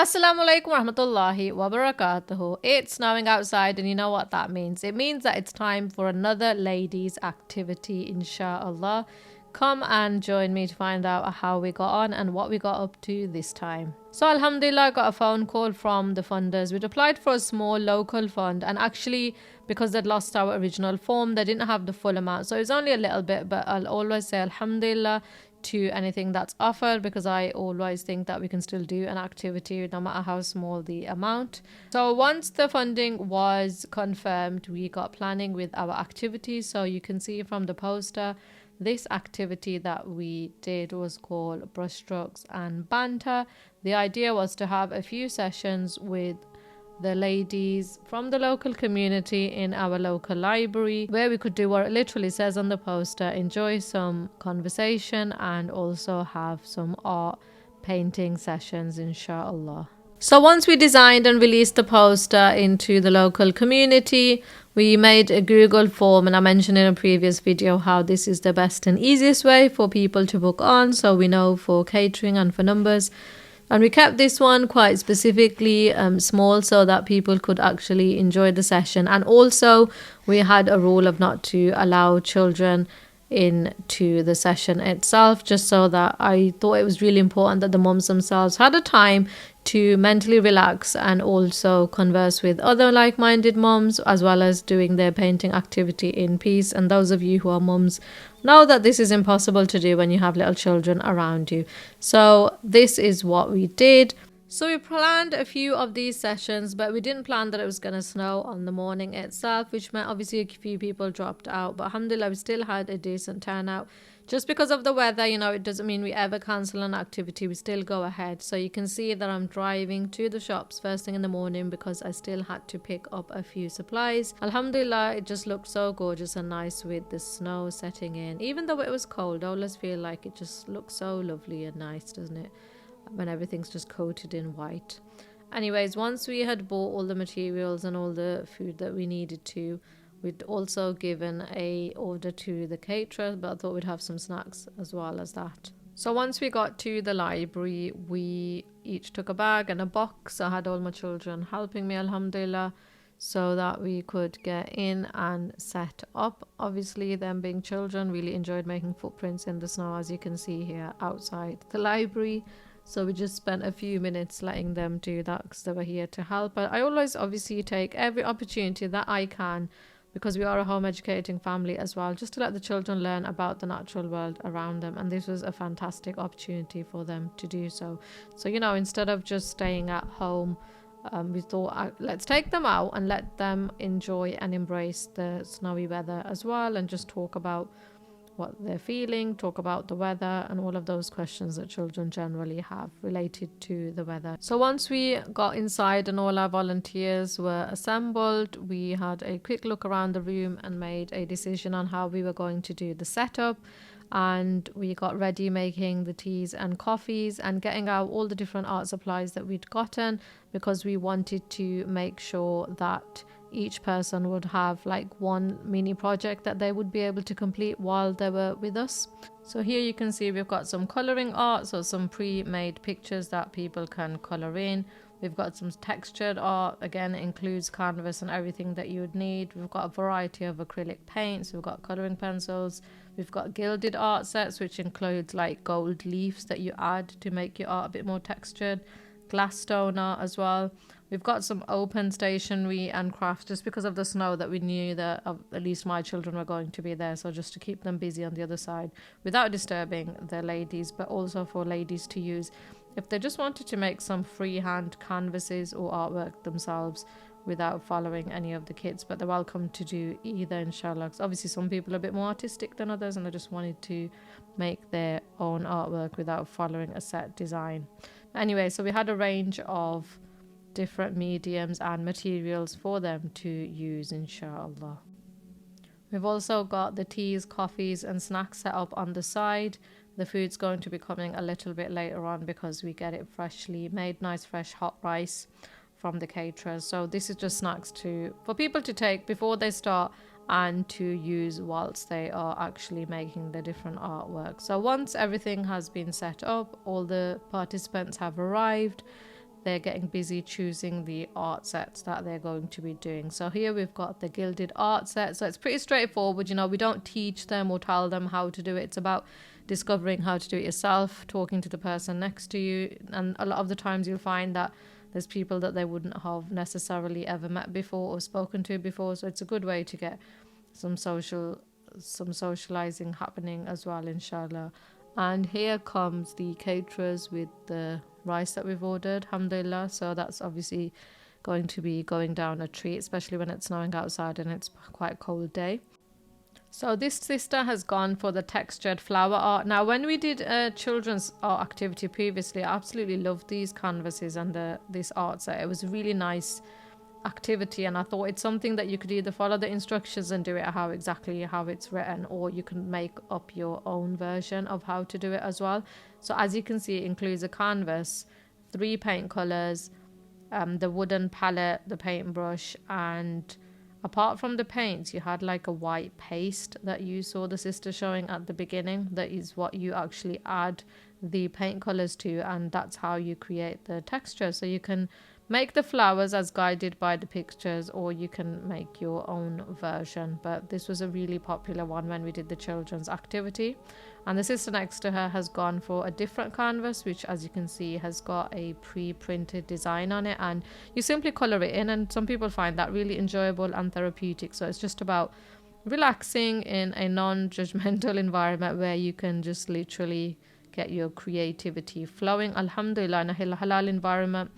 Assalamu alaikum warahmatullahi wabarakatuh. It's snowing outside, and you know what that means. It means that it's time for another ladies' activity, inshallah. Come and join me to find out how we got on and what we got up to this time. So, alhamdulillah, I got a phone call from the funders. We'd applied for a small local fund, and actually, because they'd lost our original form, they didn't have the full amount. So, it was only a little bit, but I'll always say alhamdulillah to anything that's offered, because I always think that we can still do an activity no matter how small the amount. So once the funding was confirmed, we got planning with our activities. So you can see from the poster, this activity that we did was called Brushstrokes and Banter. The idea was to have a few sessions with the ladies from the local community in our local library, where we could do what it literally says on the poster: enjoy some conversation and also have some art painting sessions, inshallah. So once we designed and released the poster into the local community, we made a Google form, and I mentioned in a previous video how this is the best and easiest way for people to book on, so we know for catering and for numbers. And we kept this one quite specifically small so that people could actually enjoy the session. And also we had a rule of not to allow children into the session itself, just so that I thought it was really important that the mums themselves had a time to mentally relax and also converse with other like-minded mums, as well as doing their painting activity in peace. And those of you who are mums know that this is impossible to do when you have little children around you. So this is what we did. So we planned a few of these sessions, but we didn't plan that it was going to snow on the morning itself, which meant obviously a few people dropped out. But alhamdulillah, we still had a decent turnout. Just because of the weather, it doesn't mean we ever cancel an activity. We still go ahead. So you can see that I'm driving to the shops first thing in the morning because I still had to pick up a few supplies. Alhamdulillah, it just looked so gorgeous and nice with the snow setting in. Even though it was cold, I always feel like it just looks so lovely and nice, doesn't it? When everything's just coated in white. Anyways, once we had bought all the materials and all the food that we needed to, we'd also given a order to the caterer, but I thought we'd have some snacks as well as that. So once we got to the library, we each took a bag and a box. I had all my children helping me, alhamdulillah, so that we could get in and set up. Obviously, them being children, really enjoyed making footprints in the snow, as you can see here outside the library. So we just spent a few minutes letting them do that because they were here to help. But I always obviously take every opportunity that I can, because we are a home educating family as well, just to let the children learn about the natural world around them. And this was a fantastic opportunity for them to do so. So, instead of just staying at home, we thought, let's take them out and let them enjoy and embrace the snowy weather as well, and just talk about what they're feeling, talk about the weather and all of those questions that children generally have related to the weather. So once we got inside and all our volunteers were assembled, we had a quick look around the room and made a decision on how we were going to do the setup. And we got ready making the teas and coffees and getting out all the different art supplies that we'd gotten, because we wanted to make sure that each person would have like one mini project that they would be able to complete while they were with us. So here you can see we've got some colouring art, so some pre-made pictures that people can colour in. We've got some textured art, again it includes canvas and everything that you would need. We've got a variety of acrylic paints, we've got colouring pencils, we've got gilded art sets, which includes like gold leaves that you add to make your art a bit more textured, glass stone art as well. We've got some open stationery and crafts, just because of the snow, that we knew that at least my children were going to be there, so just to keep them busy on the other side without disturbing the ladies, but also for ladies to use if they just wanted to make some freehand canvases or artwork themselves without following any of the kits. But they're welcome to do either, inshallah, because obviously some people are a bit more artistic than others and they just wanted to make their own artwork without following a set design. Anyway, so we had a range of different mediums and materials for them to use, inshallah. We've also got the teas, coffees and snacks set up on the side. The food's going to be coming a little bit later on because we get it freshly made, nice fresh hot rice from the caterers. So this is just snacks for people to take before they start and to use whilst they are actually making the different artwork. So once everything has been set up, all the participants have arrived, they're getting busy choosing the art sets that they're going to be doing. So here we've got the gilded art set. So it's pretty straightforward. You know, we don't teach them or tell them how to do it. It's about discovering how to do it yourself, talking to the person next to you. And a lot of the times you'll find that there's people that they wouldn't have necessarily ever met before or spoken to before. So it's a good way to get some socializing happening as well, inshallah. And here comes the caterers with the rice that we've ordered, alhamdulillah. So that's obviously going to be going down a treat, especially when it's snowing outside and it's quite a cold day. So this sister has gone for the textured flower art. Now, when we did a children's art activity previously, I absolutely loved these canvases and this art set. It was a really nice activity, and I thought it's something that you could either follow the instructions and do it exactly how it's written, or you can make up your own version of how to do it as well. So as you can see, it includes a canvas, 3 paint colors, the wooden palette, the paintbrush, and apart from the paints, you had like a white paste that you saw the sister showing at the beginning. That is what you actually add the paint colors to, and that's how you create the texture. So you can make the flowers as guided by the pictures, or you can make your own version. But this was a really popular one when we did the children's activity. And the sister next to her has gone for a different canvas, which, as you can see, has got a pre-printed design on it, and you simply color it in. And some people find that really enjoyable and therapeutic. So it's just about relaxing in a non-judgmental environment where you can just literally get your creativity flowing, alhamdulillah, in a halal environment.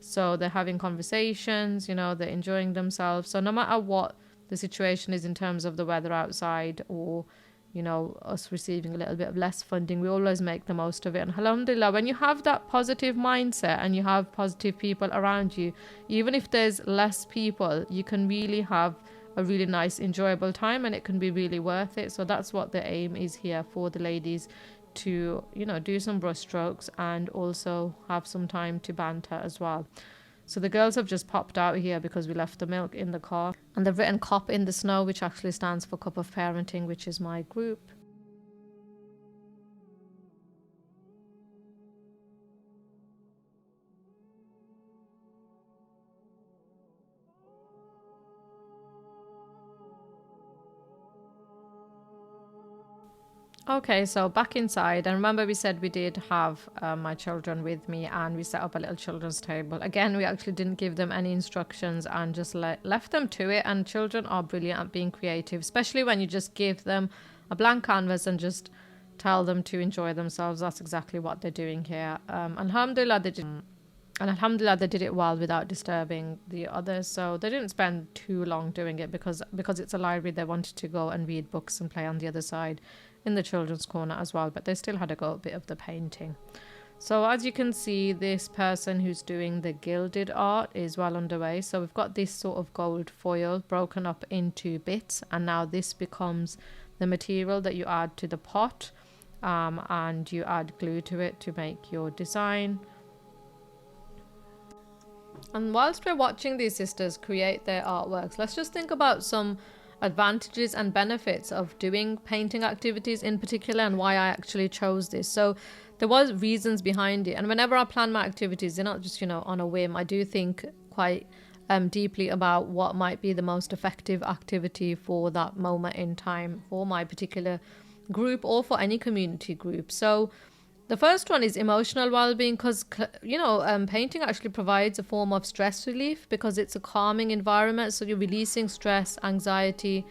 So they're having conversations, you know, they're enjoying themselves. So no matter what the situation is in terms of the weather outside, or, you know, us receiving a little bit of less funding, we always make the most of it. And alhamdulillah, when you have that positive mindset and you have positive people around you, even if there's less people, you can really have a really nice, enjoyable time, and it can be really worth it. So that's what the aim is here for the ladies, to, you know, do some brush strokes and also have some time to banter as well. So the girls have just popped out here because we left the milk in the car, and they've written COP in the snow, which actually stands for Cup of Parenting, which is my group. Okay, so back inside, and remember we said we did have my children with me, and we set up a little children's table. Again, we actually didn't give them any instructions and just left them to it, and children are brilliant at being creative, especially when you just give them a blank canvas and just tell them to enjoy themselves. That's exactly what they're doing here. Alhamdulillah, they did it well without disturbing the others. So they didn't spend too long doing it because it's a library. They wanted to go and read books and play on the other side in the children's corner as well, but they still had to go a bit of the painting. So as you can see, this person who's doing the gilded art is well underway. So we've got this sort of gold foil broken up into bits, and now this becomes the material that you add to the pot, and you add glue to it to make your design. And whilst we're watching these sisters create their artworks, let's just think about some advantages and benefits of doing painting activities in particular, and why I actually chose this. So there was reasons behind it, and whenever I plan my activities, they're not just, you know, on a whim. I do think quite deeply about what might be the most effective activity for that moment in time for my particular group or for any community group. So the first one is emotional well-being, because, you know, painting actually provides a form of stress relief because it's a calming environment. So you're releasing stress, anxiety.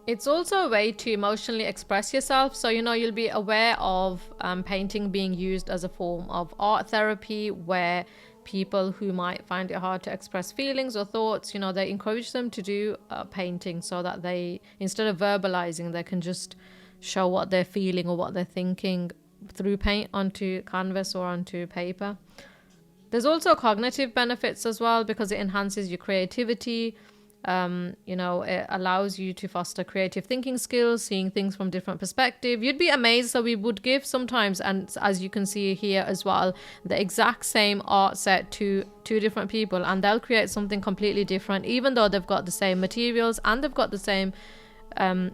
It's also a way to emotionally express yourself. So, you know, you'll be aware of painting being used as a form of art therapy, where people who might find it hard to express feelings or thoughts, you know, they encourage them to do painting so that they, instead of verbalizing, they can just show what they're feeling or what they're thinking through paint onto canvas or onto paper. There's also cognitive benefits as well, because it enhances your creativity. You know, it allows you to foster creative thinking skills, seeing things from different perspective. You'd be amazed. So we would give sometimes, and as you can see here as well, the exact same art set to two different people, and they'll create something completely different, even though they've got the same materials and they've got the same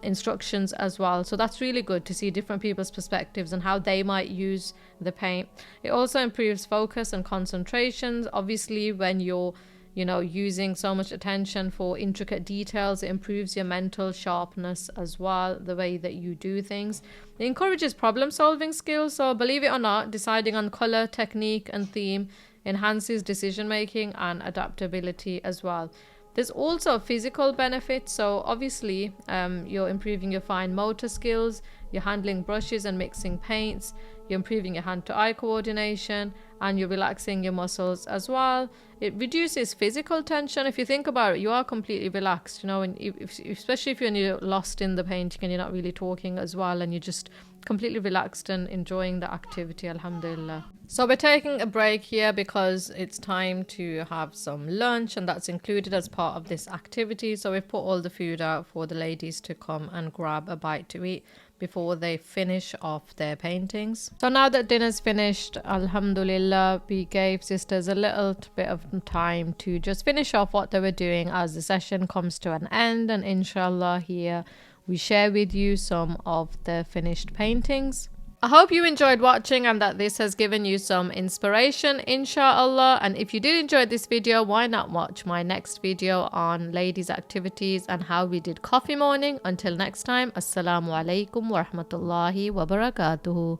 instructions as well. So that's really good to see different people's perspectives and how they might use the paint. It also improves focus and concentrations. Obviously, when you're using so much attention for intricate details, it improves your mental sharpness as well, the way that you do things. It encourages problem solving skills. So believe it or not, deciding on color, technique and theme enhances decision making and adaptability as well. There's also physical benefits. So obviously you're improving your fine motor skills, you're handling brushes and mixing paints, you're improving your hand-to-eye coordination, and you're relaxing your muscles as well. It reduces physical tension. If you think about it, you are completely relaxed, and especially if you're lost in the painting and you're not really talking as well, and you're just completely relaxed and enjoying the activity, alhamdulillah. So we're taking a break here because it's time to have some lunch, and that's included as part of this activity. So we've put all the food out for the ladies to come and grab a bite to eat before they finish off their paintings. So now that dinner's finished, alhamdulillah, we gave sisters a little bit of time to just finish off what they were doing as the session comes to an end, and inshallah here we share with you some of the finished paintings. I hope you enjoyed watching and that this has given you some inspiration, inshallah. And if you did enjoy this video, why not watch my next video on ladies' activities and how we did coffee morning. Until next time, assalamu alaikum wa rahmatullahi wa barakatuhu.